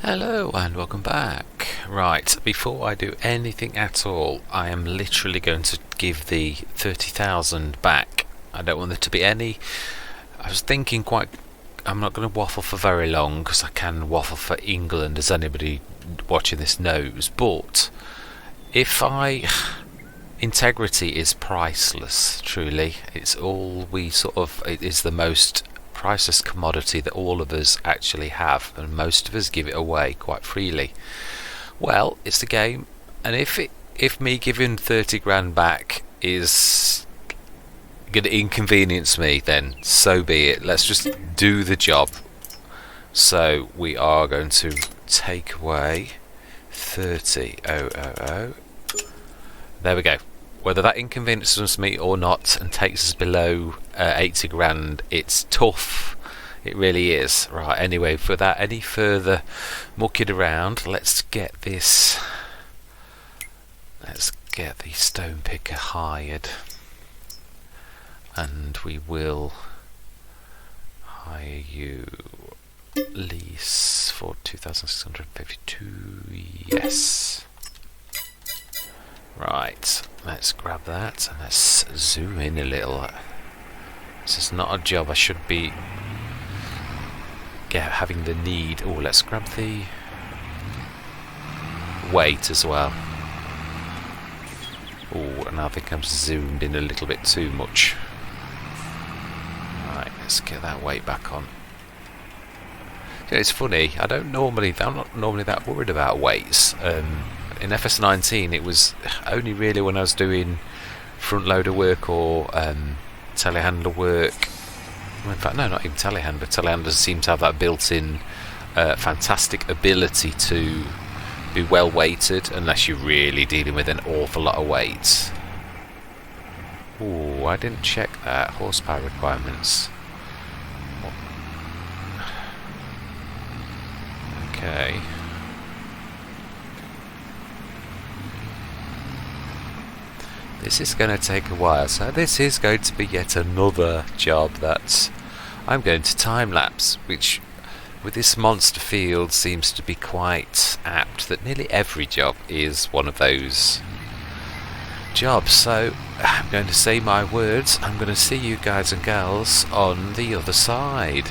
Hello and welcome back. Right, before I do anything at all, I am literally going to give the 30,000 back. I don't want there to be any. I was thinking I'm not going to waffle for very long because I can waffle for England, as anybody watching this knows. But integrity is priceless, truly. It's all it is the most priceless commodity that all of us actually have, and most of us give it away quite freely. Well, it's the game, and if me giving 30 grand back is going to inconvenience me, then so be it. Let's just do the job. So we are going to take away 30,000. There we go. Whether that inconveniences me or not and takes us below 80 grand, it's tough. It really is. Right, anyway, without any further mucking around, let's get the stone picker hired. And we will hire you lease for 2,652. Yes. Right, let's grab that and let's zoom in a little. This is not a job I should be having the need. Oh, let's grab the weight as well. Oh, and I think I'm zoomed in a little bit too much. Right, let's get that weight back on. Yeah, it's funny, I'm not normally that worried about weights. In FS19 it was only really when I was doing front loader work or telehandler work. Well, in fact, no, not even telehandler. Telehandlers seem to have that built-in fantastic ability to be well weighted unless you're really dealing with an awful lot of weight. Oh, I didn't check that. Horsepower requirements. Okay. This is going to take a while, so this is going to be yet another job that I'm going to time-lapse, which with this monster field seems to be quite apt, that nearly every job is one of those jobs. So I'm going to say my words. I'm going to see you guys and gals on the other side.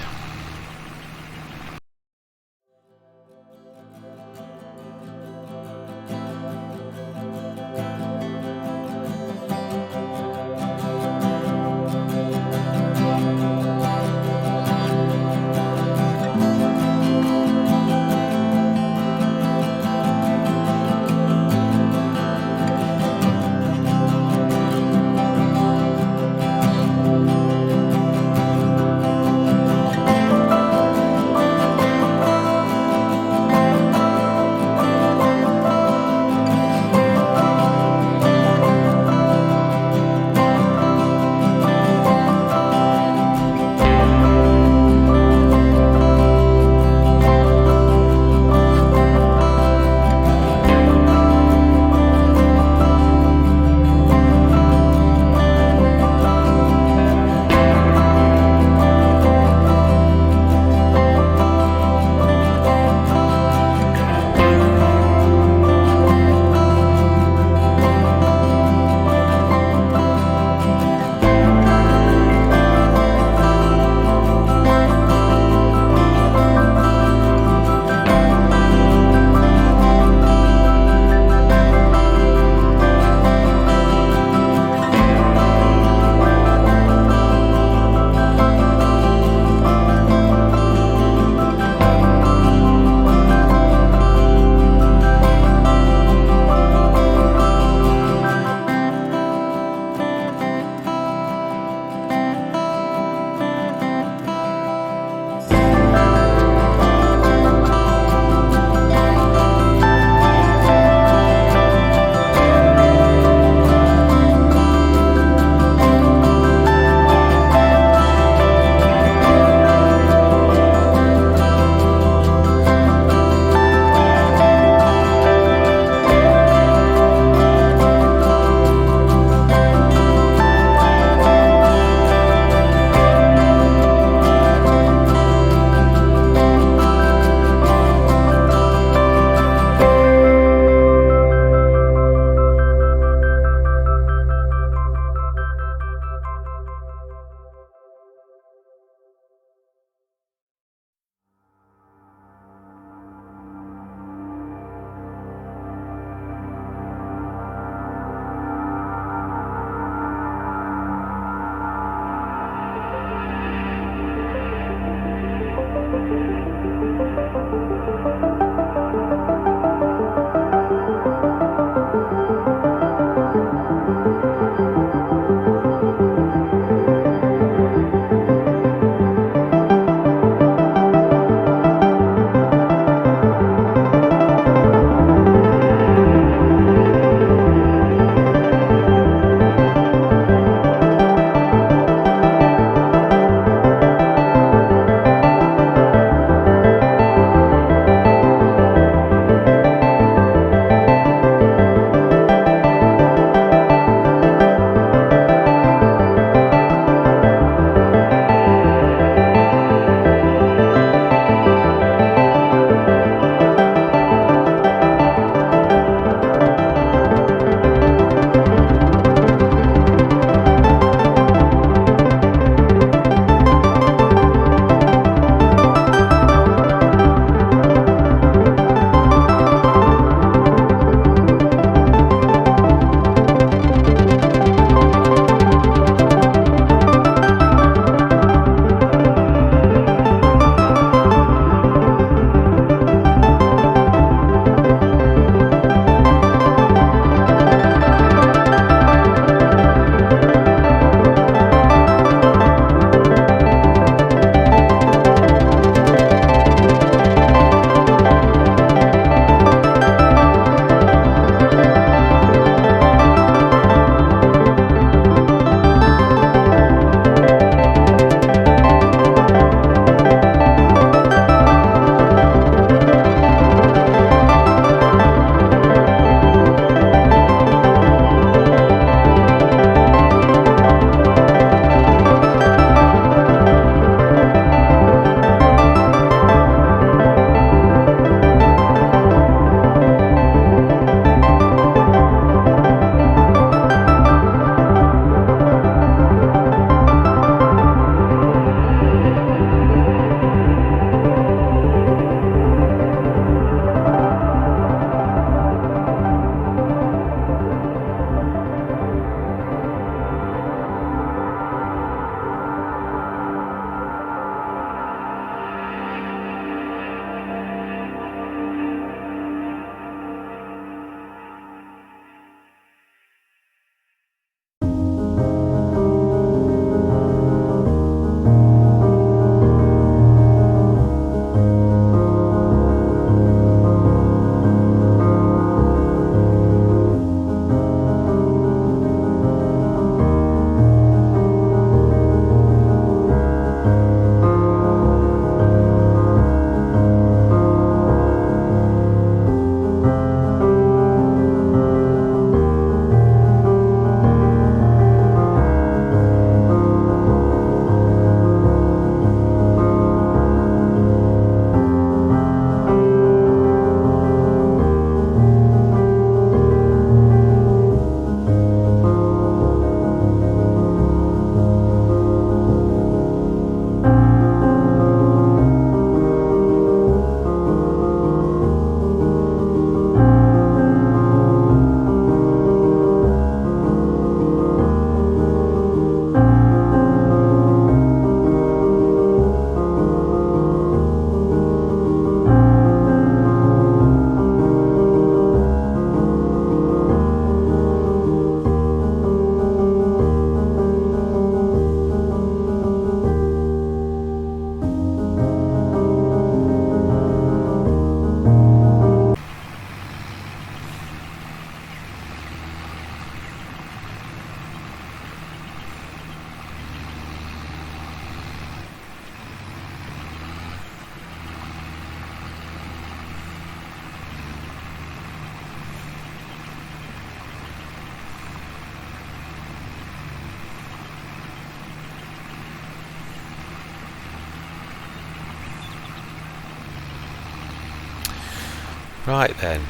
Right then,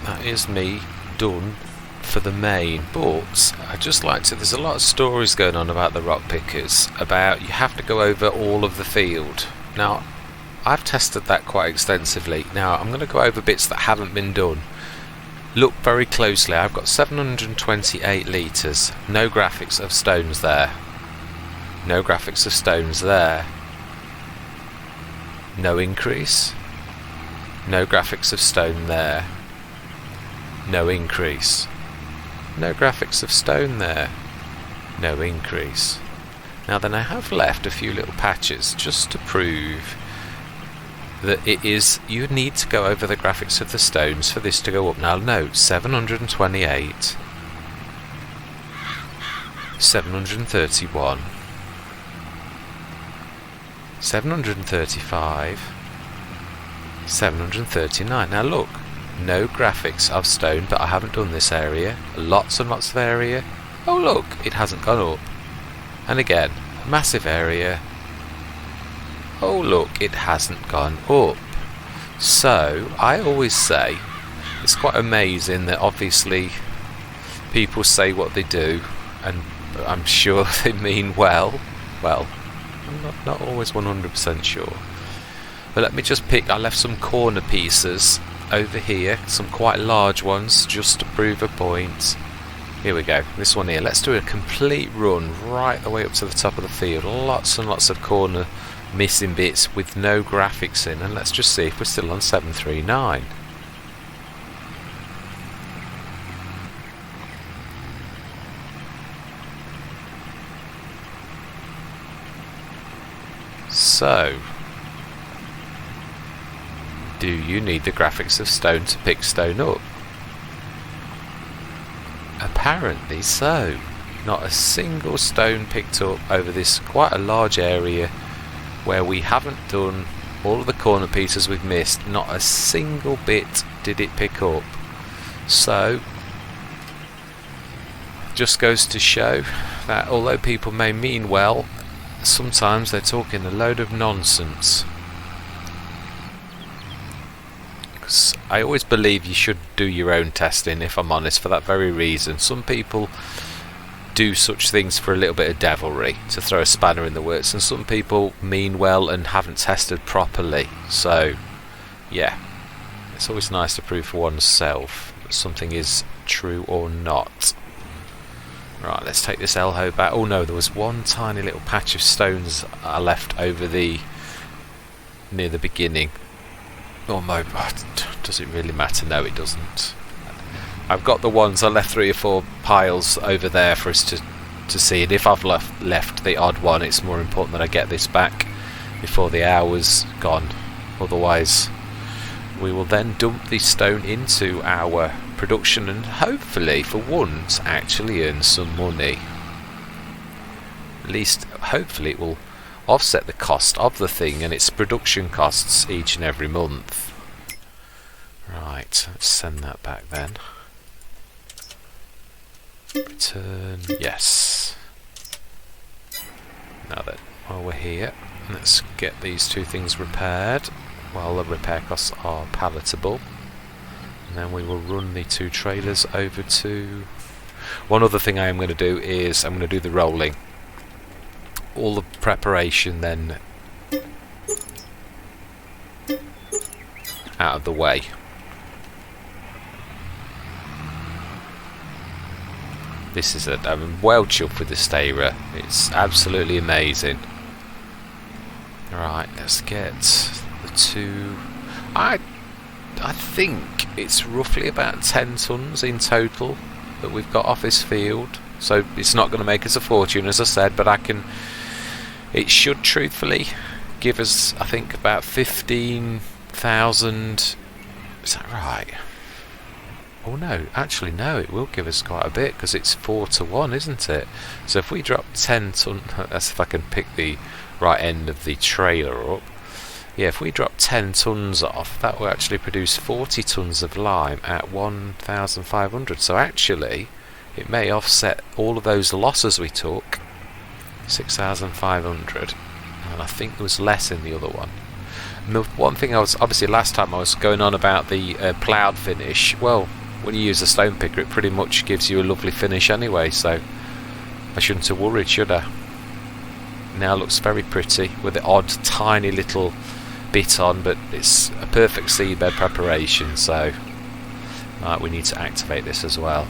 that is me done for the main, but I just like to, there's a lot of stories going on about the rock pickers, about you have to go over all of the field. Now I've tested that quite extensively. Now I'm going to go over bits that haven't been done. Look very closely. I've got 728 litres, no graphics of stones there, no graphics of stones there, no increase, no graphics of stone there, no increase, no graphics of stone there, no increase. Now then, I have left a few little patches just to prove that it is, you need to go over the graphics of the stones for this to go up. Now note, 728, 731, 735, 739. Now look, no graphics of stone, but I haven't done this area. Lots and lots of area. Oh look, it hasn't gone up. And again, massive area. Oh look, it hasn't gone up. So I always say, it's quite amazing that obviously people say what they do, and I'm sure they mean well. Well, I'm not always 100% sure. But let me just pick, I left some corner pieces over here, some quite large ones, just to prove a point. Here we go, this one here. Let's do a complete run right the way up to the top of the field. Lots and lots of corner missing bits with no graphics in, and let's just see if we're still on 739. So, do you need the graphics of stone to pick stone up? Apparently so. Not a single stone picked up over this quite a large area where we haven't done all of the corner pieces we've missed. Not a single bit did it pick up. So, just goes to show that although people may mean well, sometimes they're talking a load of nonsense. Because I always believe you should do your own testing, if I'm honest, for that very reason. Some people do such things for a little bit of devilry, to throw a spanner in the works, and some people mean well and haven't tested properly. So yeah, it's always nice to prove for oneself that something is true or not. Right, let's take this elbow back. Oh no, there was one tiny little patch of stones I left over the near the beginning. Oh my, does it really matter? No, it doesn't. I've got the ones, I left 3 or 4 piles over there for us to see, and if I've left the odd one, it's more important that I get this back before the hour's gone. Otherwise we will then dump the stone into our production and hopefully for once actually earn some money. At least hopefully it will offset the cost of the thing and its production costs each and every month. Right, let's send that back then. Return, yes. Now then, while we're here, let's get these 2 things repaired while the repair costs are palatable, and then we will run the 2 trailers over to... One other thing I am going to do is I'm going to do the rolling. All the preparation then out of the way. This is I'm well chuffed with the stayer. It's absolutely amazing. Right, let's get the 2. I think it's roughly about 10 tons in total that we've got off this field. So it's not going to make us a fortune, as I said, but it should truthfully give us, I think, about 15,000. Is that right? Oh no, actually no, it will give us quite a bit because it's 4 to 1, isn't it? So if we drop 10 ton, that's if I can pick the right end of the trailer up. Yeah, if we drop 10 tons off, that will actually produce 40 tons of lime at 1,500. So actually, it may offset all of those losses we took, 6,500, and I think there was less in the other one. The one thing I was, obviously last time I was going on about the ploughed finish. Well, when you use a stone picker, it pretty much gives you a lovely finish anyway, so I shouldn't have worried, should I? Now looks very pretty with the odd tiny little bit on, but it's a perfect seedbed preparation, so right, we need to activate this as well.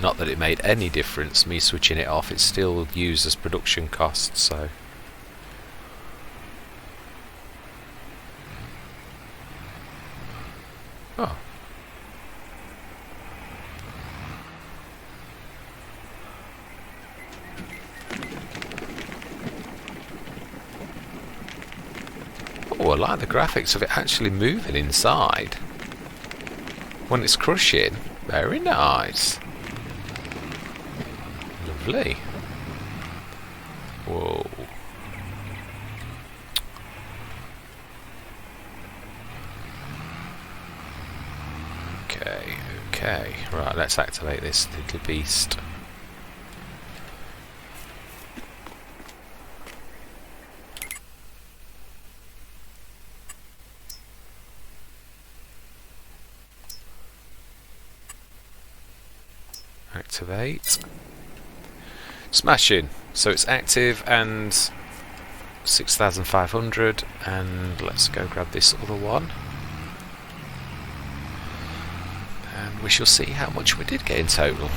Not that it made any difference me switching it off, it's still used as production costs, so oh. Oh, I like the graphics of it actually moving inside when it's crushing. Very nice. Lovely. Whoa. Okay, right, let's activate this little beast. Activate. Smashing. So it's active and 6,500, and let's go grab this other one. And we shall see how much we did get in total.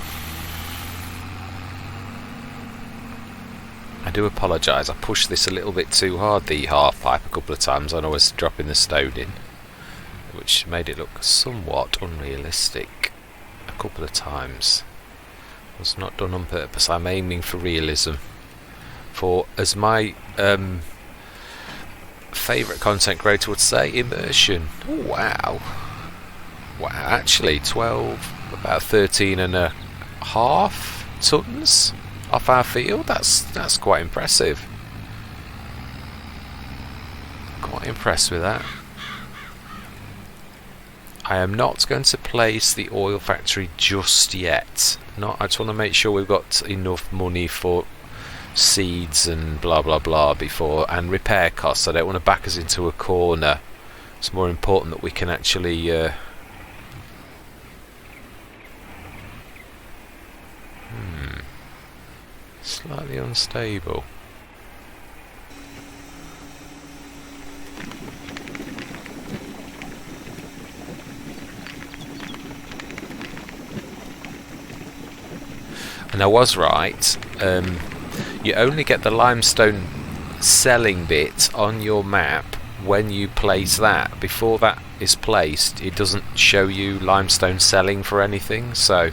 I do apologise, I pushed this a little bit too hard, the half pipe, a couple of times when I was dropping the stone in, which made it look somewhat unrealistic a couple of times. It was not done on purpose. I'm aiming for realism. For, as my favourite content creator would say, immersion. Oh, wow. Wow, actually 12, about 13 and a half tons off our field. That's quite impressive. Quite impressed with that. I am not going to place the oil factory just yet. I just want to make sure we've got enough money for seeds and blah blah blah before, and repair costs. I don't want to back us into a corner. It's more important that we can actually slightly unstable. And I was right, you only get the limestone selling bit on your map when you place that. Before that is placed, it doesn't show you limestone selling for anything, so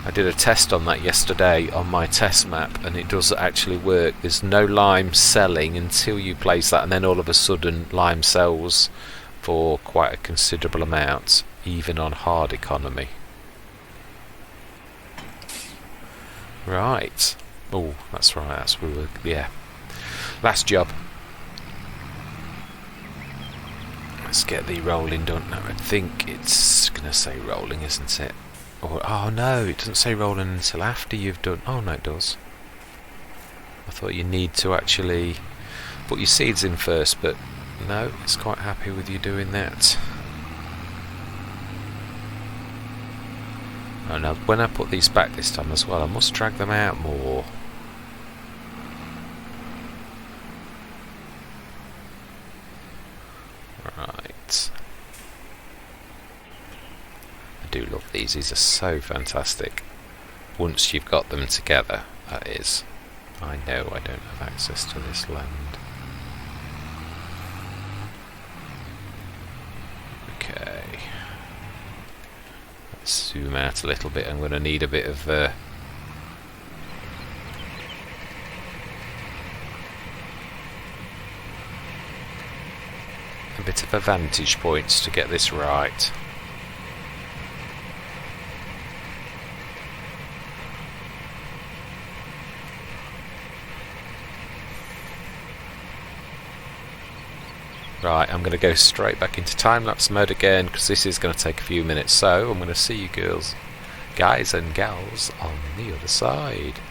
I did a test on that yesterday on my test map, and it does actually work. There's no lime selling until you place that, and then all of a sudden lime sells for quite a considerable amount, even on hard economy. Right. Oh, that's right. That's where we were. Yeah. Last job. Let's get the rolling done. Now, I think it's going to say rolling, isn't it? Or, oh no, it doesn't say rolling until after you've done. Oh no, it does. I thought you need to actually put your seeds in first, but no, it's quite happy with you doing that. Oh, now when I put these back this time as well, I must drag them out more. Right. I do love these. These are so fantastic. Once you've got them together, that is. I know I don't have access to this land. Okay. Zoom out a little bit. I'm going to need a bit of a bit of a vantage point to get this right. Right, I'm going to go straight back into time-lapse mode again, because this is going to take a few minutes, so I'm going to see you guys and gals on the other side.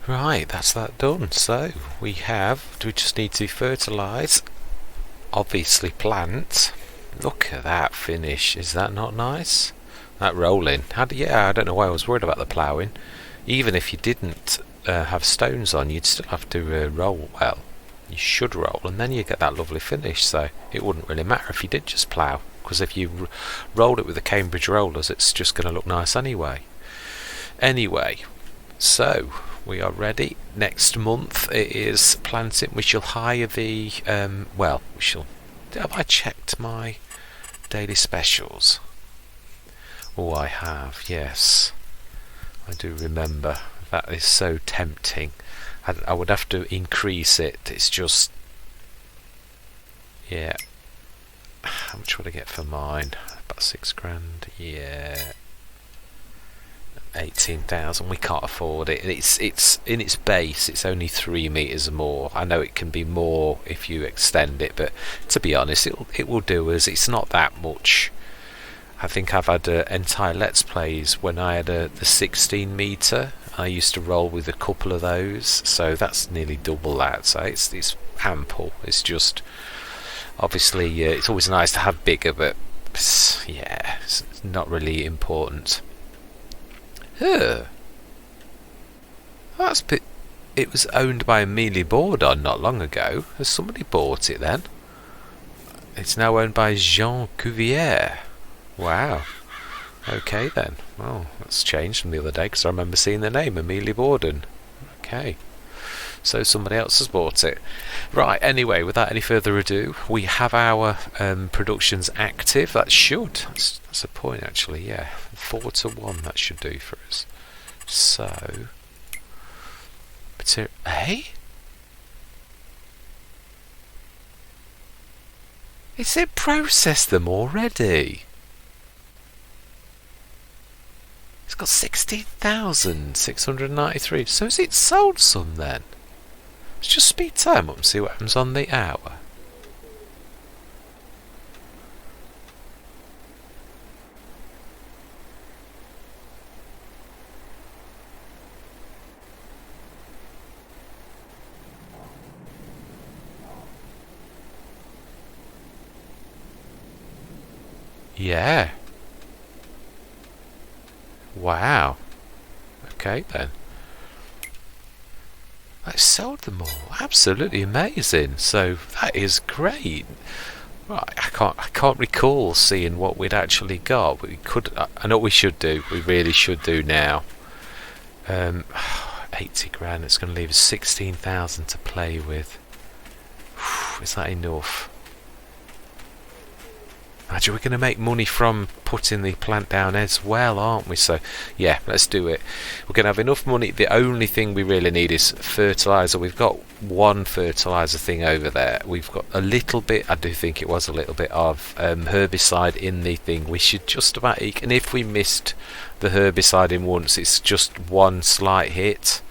Right, that's that done. So we just need to fertilise, obviously plant. Look at that finish. Is that not nice? That rolling. Yeah, I don't know why I was worried about the ploughing. Even if you didn't have stones on, you'd still have to roll. Well, you should roll, and then you get that lovely finish. So it wouldn't really matter if you did just plough, because if you rolled it with the Cambridge rollers, it's just going to look nice anyway. Anyway, so we are ready. Next month it is planting. We shall hire the have I checked my daily specials? Oh, I have, yes. I do remember. That is so tempting. I would have to increase it. It's just, yeah. How much would I get for mine? About £6,000. Yeah. 18,000. We can't afford it. It's in its base. It's only 3 meters more. I know it can be more if you extend it, but to be honest, it will do us. It's not that much. I think I've had entire Let's Plays when I had the 16 meter. I used to roll with a couple of those, so that's nearly double that. So it's ample. It's just obviously it's always nice to have bigger, but yeah, it's not really important. It was owned by Amelie Bourdon not long ago. Has somebody bought it then? It's now owned by Jean Cuvier. Wow. Okay then. Well, that's changed from the other day, because I remember seeing the name Amelie Bourdon. Okay. So somebody else has bought it. Right, anyway, without any further ado, we have our productions active. That's a point actually, yeah. 4-1, that should do for us. So, hey? It's it processed them already. It's got 16,693. So has it sold some then? Let's just speed time up and see what happens on the hour. Yeah. Wow. Okay then. I sold them all. Absolutely amazing. So that is great. Right, I can't recall seeing what we'd actually got. We could. I know what we should do. We really should do now. 80 grand. It's going to leave us 16,000 to play with. Is that enough? Imagine we're going to make money from putting the plant down as well, aren't we? So, yeah, let's do it. We're going to have enough money. The only thing we really need is fertiliser. We've got one fertiliser thing over there. We've got a little bit, I do think it was a little bit of herbicide in the thing. We should just about eke. And if we missed the herbicide in once, it's just one slight hit.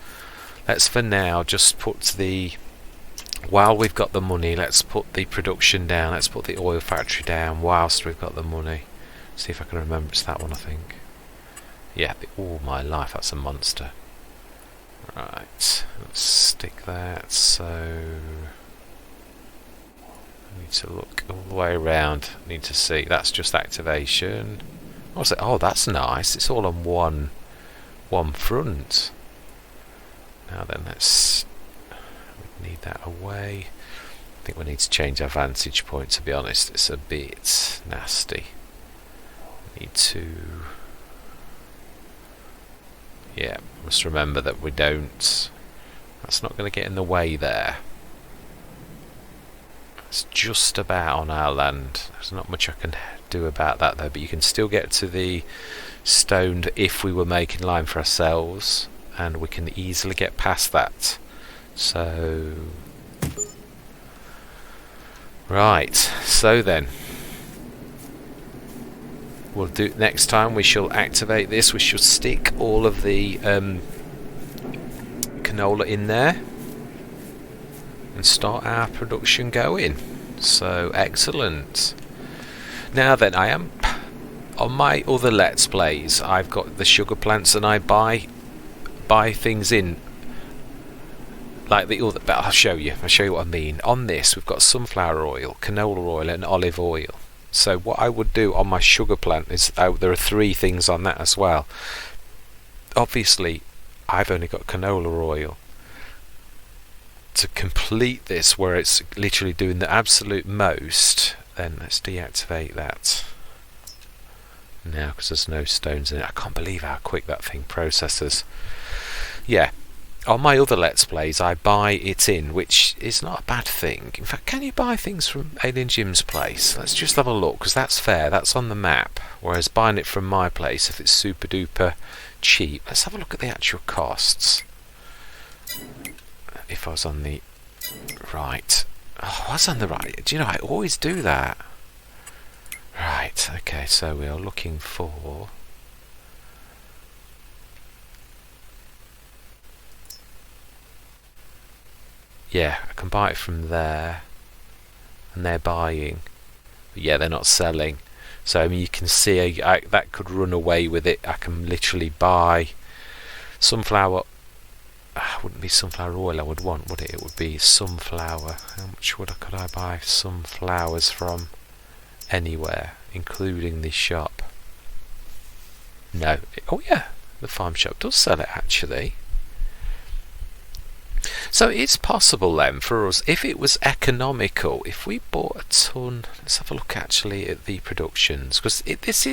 Let's for now just put the... While we've got the money, let's put the production down. Let's put the oil factory down whilst we've got the money. See if I can remember. It's that one, I think. Yeah, all my life, that's a monster. Right, let's stick that. So I need to look all the way around. I need to see. That's just activation. What's it? Oh, that's nice. It's all on one front. Now then, let's... need that away. I think we need to change our vantage point, to be honest. It's a bit nasty. Need to... yeah, must remember that we don't... that's not going to get in the way there. It's just about on our land. There's not much I can do about that though, but you can still get to the stoned if we were making lime for ourselves, and we can easily get past that. So right, so then we'll do next time. We shall activate this. We shall stick all of the canola in there and start our production going. So excellent. Now then, I am on my other Let's Plays. I've got the sugar plants, and I buy things in like the other, but I'll show you what I mean. On this we've got sunflower oil, canola oil and olive oil. So what I would do on my sugar plant is, there are 3 things on that as well. Obviously I've only got canola oil. To complete this, where it's literally doing the absolute most, then let's deactivate that now because there's no stones in it. I can't believe how quick that thing processes. Yeah, on my other Let's Plays I buy it in, which is not a bad thing. In fact, can you buy things from Alien Jim's place? Let's just have a look, because that's fair, that's on the map, whereas buying it from my place, if it's super duper cheap. Let's have a look at the actual costs. If I was on the right. Oh, I was on the right. Do you know, I always do that. Right, okay, so we are looking for... Yeah, I can buy it from there, and they're buying, but yeah, they're not selling. So I mean, you can see that could run away with it. I can literally buy sunflower. Wouldn't be sunflower oil I would want, would it? It would be sunflower. How much could I buy sunflowers from anywhere, including the shop? No. Oh yeah, the farm shop does sell it actually. So it's possible then for us, if it was economical, if we bought a ton. Let's have a look actually at the productions, because this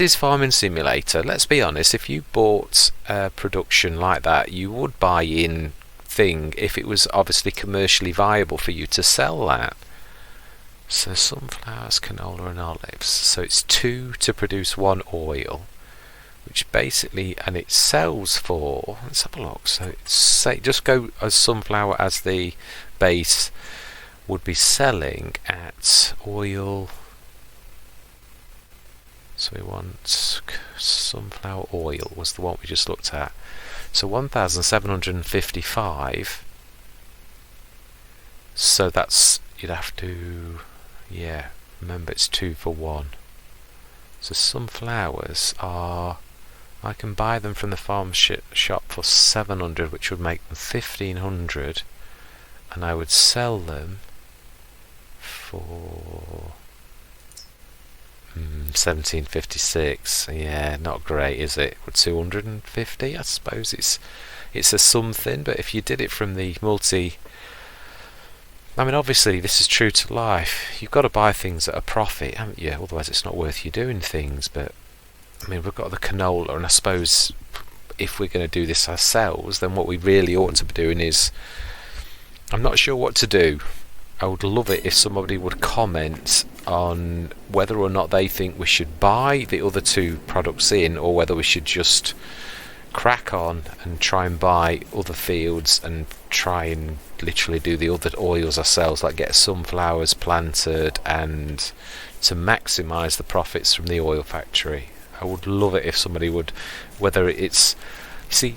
is Farming Simulator. Let's be honest, if you bought a production like that, you would buy in thing if it was obviously commercially viable for you to sell that. So sunflowers, canola and olives. So it's 2 to produce 1 oil, which basically, and it sells for, let's have a look, so say just go as sunflower as the base, would be selling at oil. So we want sunflower oil was the one we just looked at, so 1,755. So that's, you'd have to, yeah, remember it's 2 for 1. So sunflowers are, I can buy them from the farm shop for 700, which would make them 1,500, and I would sell them for 1756. Yeah, not great, is it? Or 250, I suppose it's a something. But if you did it from the multi, I mean, obviously this is true to life. You've got to buy things at a profit, haven't you? Otherwise it's not worth you doing things. But I mean, we've got the canola, and I suppose if we're going to do this ourselves, then what we really ought to be doing is, I'm not sure what to do. I would love it if somebody would comment on whether or not they think we should buy the other 2 products in, or whether we should just crack on and try and buy other fields and try and literally do the other oils ourselves, like get sunflowers planted and to maximise the profits from the oil factory. I would love it if somebody would, whether it's, see,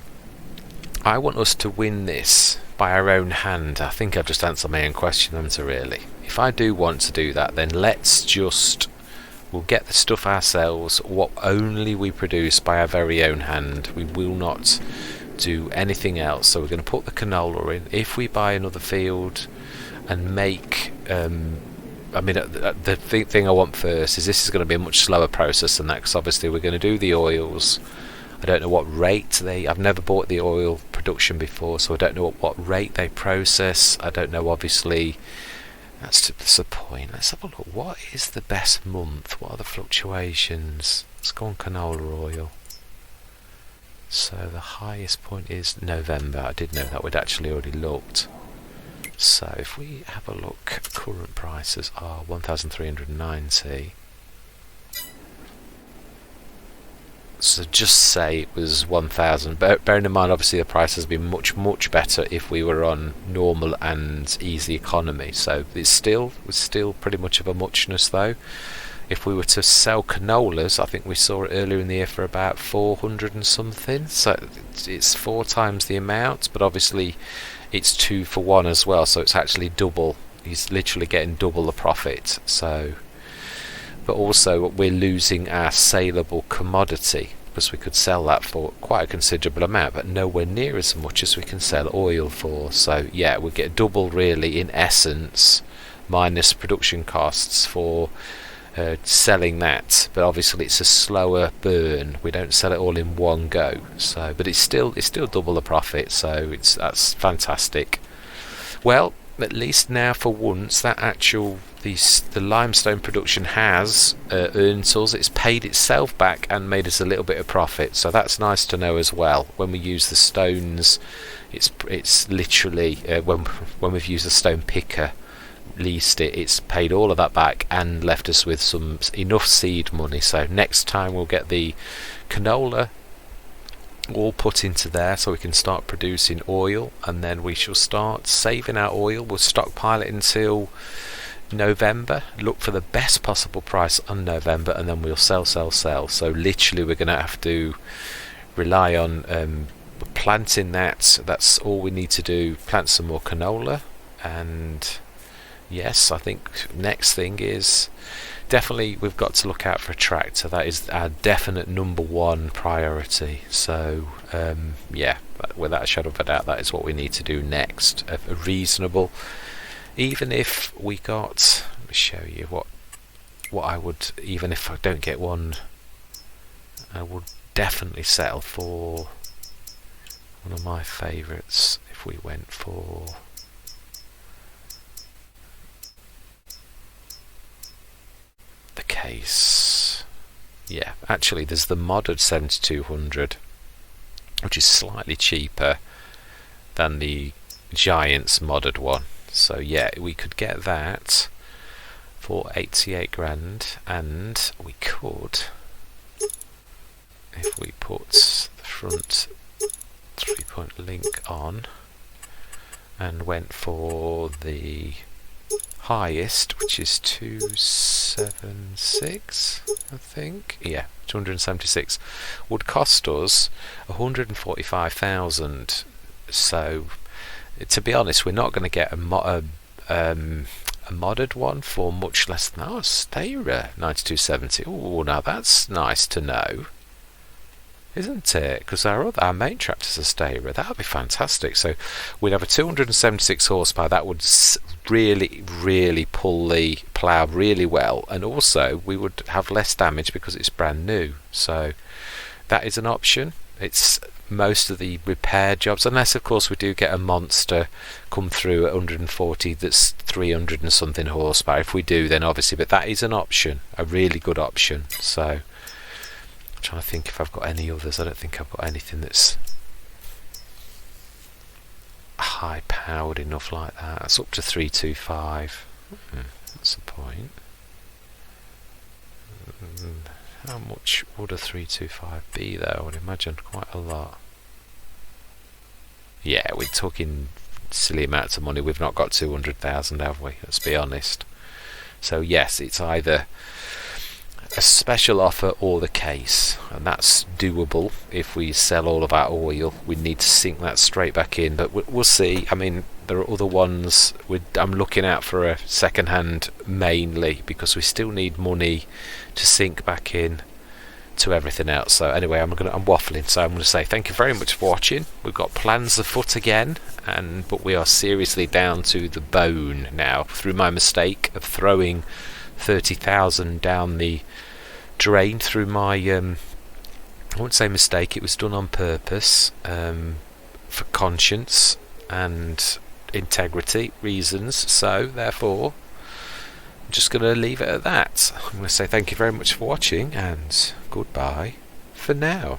I want us to win this by our own hand. I think I've just answered my own question, haven't I, really? If I do want to do that, then we'll get the stuff ourselves, what only we produce by our very own hand. We will not do anything else. So we're going to put the canola in. If we buy another field and make, I mean, the thing I want first is, this is going to be a much slower process than that, because obviously we're going to do the oils. I don't know what rate I've never bought the oil production before, so I don't know what rate they process. I don't know, obviously. That's the point. Let's have a look. What is the best month? What are the fluctuations? Let's go on canola oil. So the highest point is November. I did know that, we'd actually already looked. So if we have a look, current prices are 1,390. So just say it was 1,000. Bearing in mind, obviously the price has been much better if we were on normal and easy economy. So it's still pretty much of a muchness though. If we were to sell canolas, I think we saw it earlier in the year for about 400 and something. So it's 4 times the amount, but obviously it's 2 for 1 as well. So it's actually double. He's literally getting double the profit. So, but also we're losing our saleable commodity. because we could sell that for quite a considerable amount, but nowhere near as much as we can sell oil for. So yeah, we get double really in essence, minus production costs for selling that. But obviously it's a slower burn. We don't sell it all in one go. So, but it's still double the profit. So that's fantastic. Well, at least now for once that the limestone production has earned us. It's paid itself back and made us a little bit of profit. So that's nice to know as well. When we use the stones, it's literally when we've used the stone picker, leased it's paid all of that back and left us with enough seed money. So next time we'll get the canola all put into there so we can start producing oil, and then we shall start saving our oil. We'll stockpile it until November, look for the best possible price on November, and then we'll sell. So literally we're going to have to rely on planting that. That's all we need to do, plant some more canola. And yes, I think next thing is definitely we've got to look out for a tractor. That is our definite number one priority. So yeah, without a shadow of a doubt, that is what we need to do next. A reasonable, even if we got, let me show you what I would, even if I don't get one, I would definitely settle for one of my favourites. If we went for the case, yeah, actually there's the modded 7200, which is slightly cheaper than the Giants modded one. So yeah, we could get that for 88 grand, and we could, if we put the front 3-point link on and went for the highest, which is 276, I think, yeah, 276, would cost us 145,000. So to be honest, we're not going to get a modded one for much less than that. Steyr 9270. Oh, now that's nice to know, isn't it? Because our main tractor's a Steyr. That would be fantastic. So we'd have a 276 horsepower. That would really pull the plough really well, and also we would have less damage because it's brand new. So that is an option. It's most of the repair jobs, unless of course we do get a monster come through at 140 that's 300 and something horsepower. If we do, then obviously, but that is an option, a really good option. So I'm trying to think if I've got any others. I don't think I've got anything that's high powered enough like that. It's up to 325. That's the point. How much would a 325 be though? I would imagine quite a lot. Yeah, we're talking silly amounts of money. We've not got 200,000, have we? Let's be honest. So yes, it's either a special offer or the case, and that's doable. If we sell all of our oil, we need to sink that straight back in, but we'll see. I mean, there are other ones. I'm looking out for a second hand mainly because we still need money to sink back in to everything else. So anyway, I'm waffling, so I'm going to say thank you very much for watching. We've got plans afoot again, but we are seriously down to the bone now through my mistake of throwing 30,000 down the drain through my I wouldn't say mistake, it was done on purpose, for conscience and integrity reasons. So therefore I'm just going to leave it at that. I'm going to say thank you very much for watching, and goodbye for now.